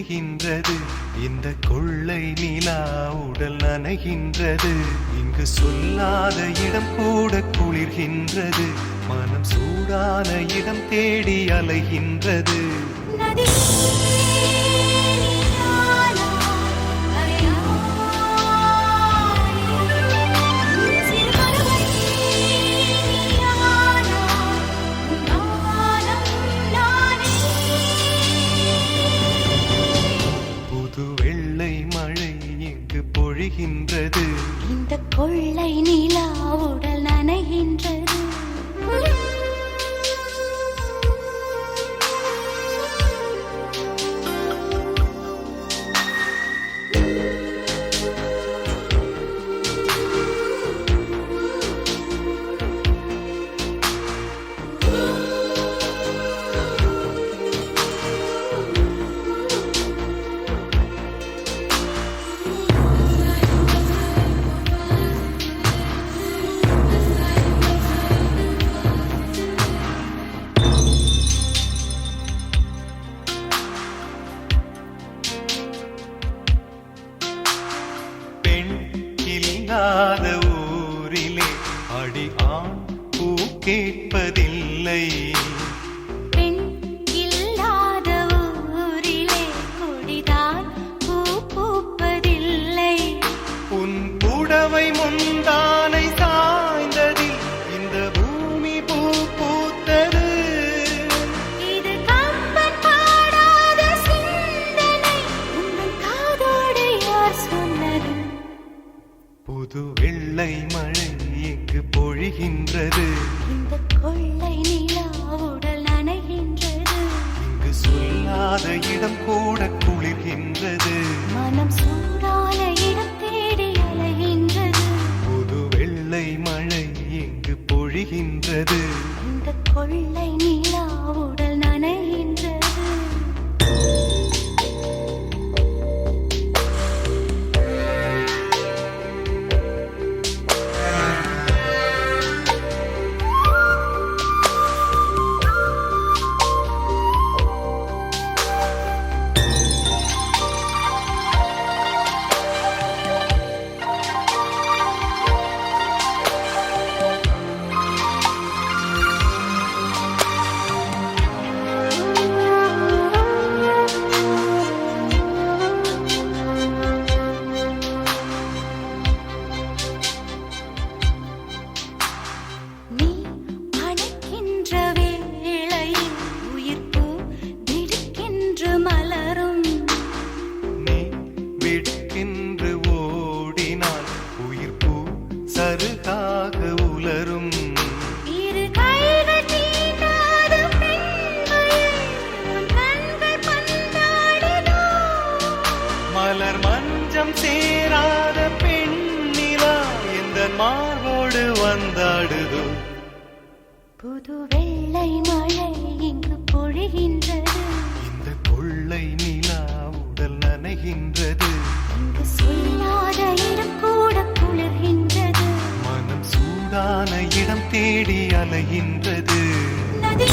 பொழிகின்றது. இந்த கொள்ளை நிலா உடல் நனைகின்றது. இங்கு சொல்லாத இடம் கூட குளிர்கின்றது. மனம் சூடான இடம் தேடி அலைகின்றது. பொழிகின்றது. இந்த கொள்ளை நிலா உடல் நனைகின்றது. ஊரிலே அடி ஆண் பூ கேட்பதில்லை. பெண் இல்லாத ஊரிலே கொடிதான் பூ பூப்பதில்லை. உன் புடவை முந்தானை சாய்ந்ததில் இந்த பூமி பூ பூத்தது. இது கம்பன் பாடாத சிந்தனை, உங்கள் காதோடு யார் சொன்னது? புது வெள்ளை மழை இங்கு பொழிகின்றது. இந்த கொள்ளை நிலா உடல் நனைகின்றது. இங்கு சொல்லாத இடம் கூட குளிர்கின்றது. மனம் சூடான இடம் தேடி அலைகின்றது. புது வெள்ளை மழை இங்கு பொழிகின்றது. இந்த கொள்ளை நிலா உடல் நனைகின்றது. சருகாக உலரும். இரு கைகள் தீண்டாத பெண்கள் உன் கண்கள் பந்தாடுதோ. மலர் மஞ்சம் சேராத பெண்ணிலா எந்த மார்போடு வந்தாடுதோ. புது வெள்ளை மழை இங்கு பொழிகின்றது. இந்த கொள்ளை நிலா உடல் நனைகின்றது. இங்கு சொல்லாத இடம் கூட குளிர்கின்றது. மனம் சூடான இடம் தேடி அலைகின்றது. நதி